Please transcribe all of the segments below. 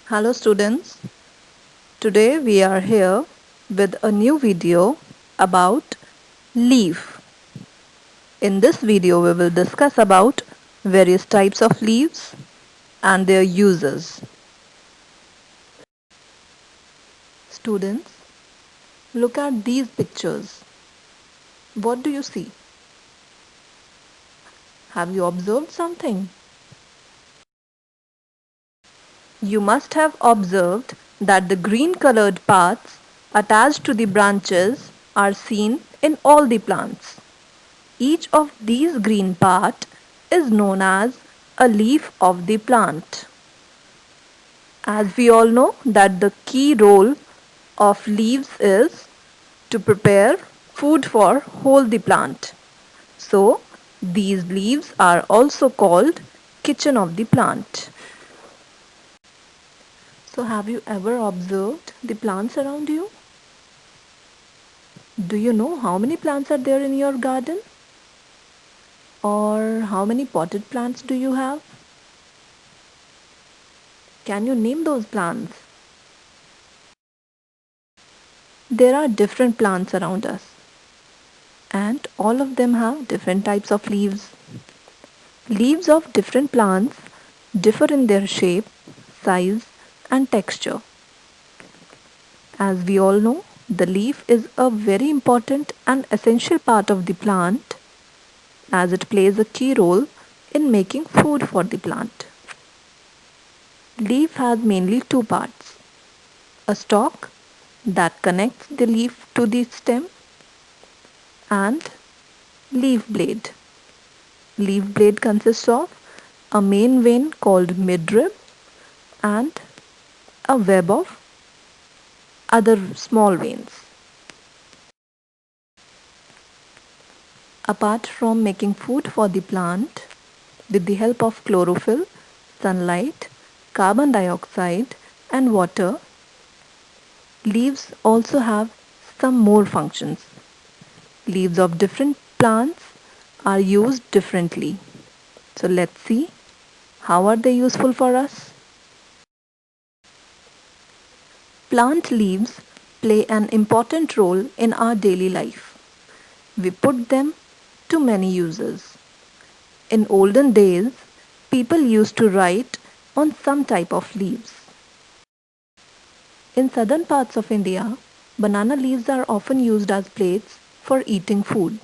Hello students, today we are here with a new video about leaf. In this video we will discuss about various types of leaves and their uses. Students, look at these pictures. What do you see? Have you observed something? You must have observed that the green colored parts attached to the branches are seen in all the plants. Each of these green part is known as a leaf of the plant. As we all know that the key role of leaves is to prepare food for whole the plant. So these leaves are also called kitchen of the plant. So have you ever observed the plants around you? Do you know how many plants are there in your garden? Or how many potted plants do you have? Can you name those plants? There are different plants around us, and all of them have different types of leaves. Leaves of different plants differ in their shape, size, and texture. As we all know, the leaf is a very important and essential part of the plant as it plays a key role in making food for the plant. Leaf has mainly two parts: a stalk that connects the leaf to the stem and leaf blade. Leaf blade consists of a main vein called midrib and a web of other small veins. Apart from making food for the plant, with the help of chlorophyll, sunlight, carbon dioxide, and water, leaves also have some more functions. Leaves of different plants are used differently. So let's see how are they useful for us. Plant leaves play an important role in our daily life. We put them to many uses. In olden days, people used to write on some type of leaves. In southern parts of India, banana leaves are often used as plates for eating food.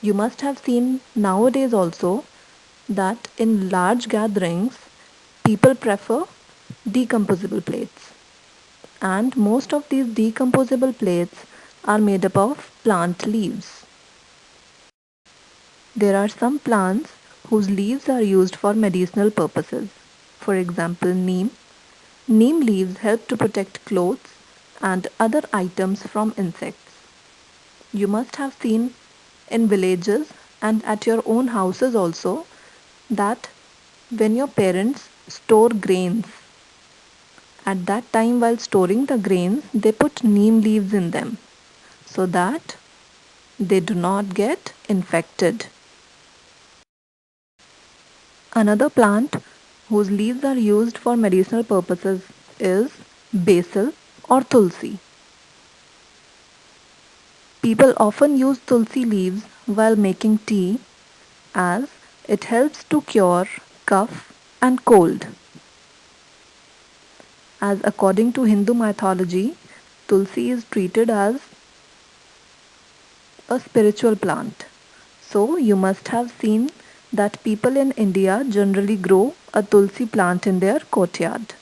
You must have seen nowadays also that in large gatherings, people prefer decomposable plates. And most of these decomposable plates are made up of plant leaves. There are some plants whose leaves are used for medicinal purposes. For example, neem. Neem leaves help to protect clothes and other items from insects. You must have seen in villages and at your own houses also that when your parents store grains, at that time while storing the grains, they put neem leaves in them so that they do not get infected. Another plant whose leaves are used for medicinal purposes is basil or tulsi. People often use tulsi leaves while making tea as it helps to cure cough and cold. As according to Hindu mythology, tulsi is treated as a spiritual plant. So you must have seen that people in India generally grow a tulsi plant in their courtyard.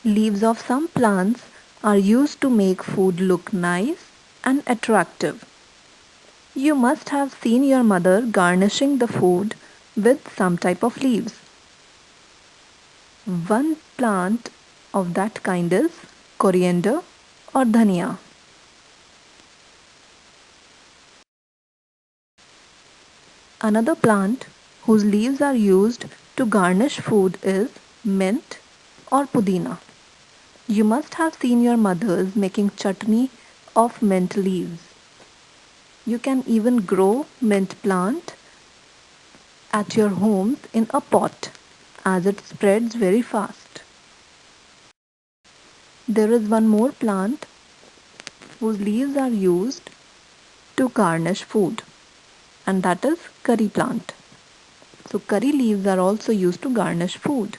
Leaves of some plants are used to make food look nice and attractive. You must have seen your mother garnishing the food with some type of leaves. One plant of that kind is coriander or dhania. Another plant whose leaves are used to garnish food is mint or pudina. You must have seen your mothers making chutney of mint leaves. You can even grow mint plant at your homes in a pot as it spreads very fast. There is one more plant whose leaves are used to garnish food, and that is curry plant. So curry leaves are also used to garnish food.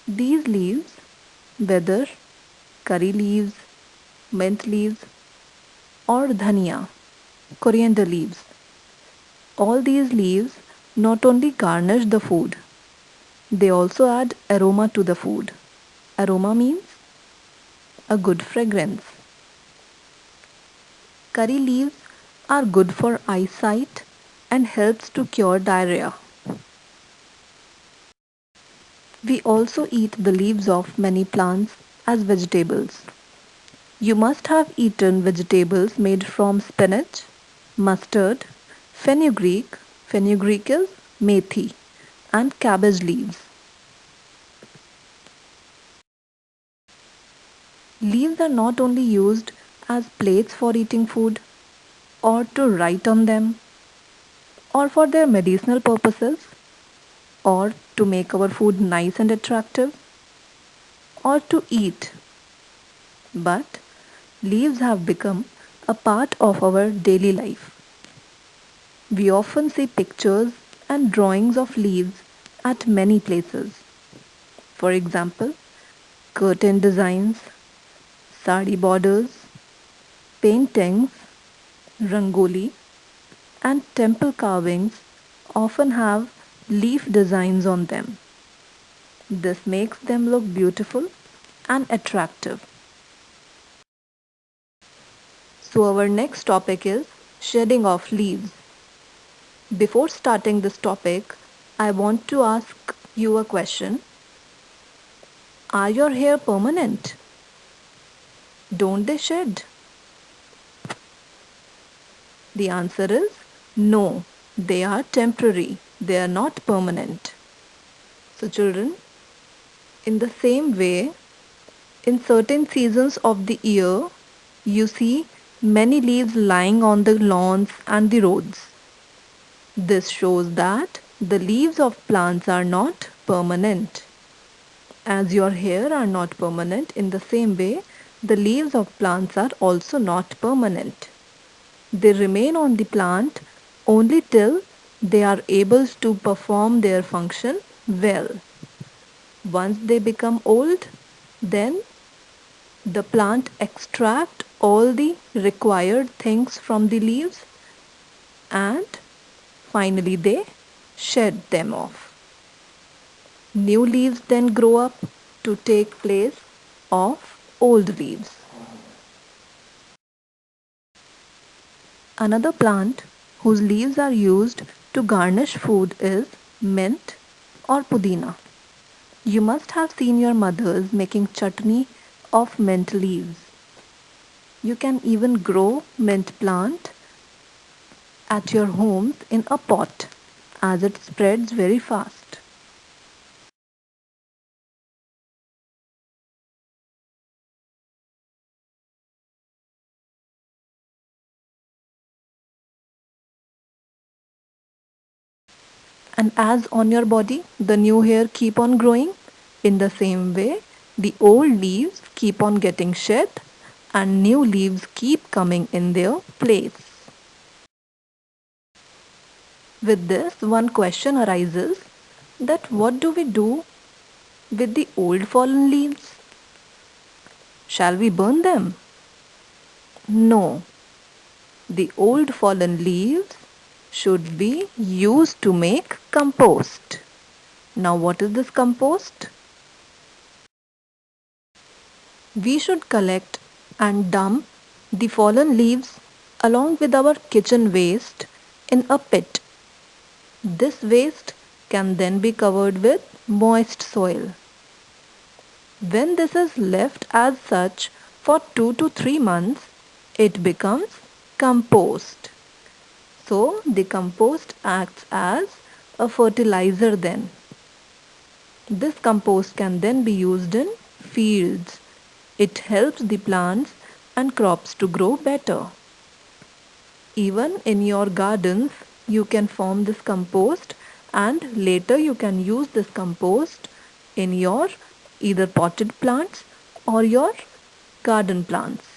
These leaves, whether curry leaves, mint leaves, or dhania, coriander leaves, all these leaves not only garnish the food, they also add aroma to the food. Aroma means a good fragrance. Curry leaves are good for eyesight and helps to cure diarrhea. We also eat the leaves of many plants as vegetables. You must have eaten vegetables made from spinach, mustard, fenugreek is methi, and cabbage leaves. Leaves are not only used as plates for eating food, or to write on them, or for their medicinal purposes, or to make our food nice and attractive, or to eat. But leaves have become a part of our daily life. We often see pictures and drawings of leaves at many places. For example, curtain designs, sari borders, paintings, rangoli, and temple carvings often have leaf designs on them. This makes them look beautiful and attractive. So our next topic is shedding of leaves. Before starting this topic, I want to ask you a question. Are your hair permanent? Don't they shed? The answer is no, they are temporary. They are not permanent. So children, in the same way, in certain seasons of the year, you see many leaves lying on the lawns and the roads. This shows that the leaves of plants are not permanent. As your hair are not permanent, in the same way, the leaves of plants are also not permanent. They remain on the plant only till they are able to perform their function well. Once they become old, then the plant extract all the required things from the leaves and finally they shed them off. New leaves then grow up to take place of old leaves. Another plant whose leaves are used to garnish food is mint or pudina. You must have seen your mothers making chutney of mint leaves. You can even grow mint plant at your homes in a pot as it spreads very fast. And as on your body, the new hair keep on growing, in the same way, the old leaves keep on getting shed and new leaves keep coming in their place. With this, one question arises that what do we do with the old fallen leaves? Shall we burn them? No. The old fallen leaves should be used to make compost. Now, what is this compost? We should collect and dump the fallen leaves along with our kitchen waste in a pit. This waste can then be covered with moist soil. When this is left as such for 2 to 3 months, it becomes compost. So the compost acts as a fertilizer then. This compost can then be used in fields. It helps the plants and crops to grow better. Even in your gardens, you can form this compost and later you can use this compost in your either potted plants or your garden plants.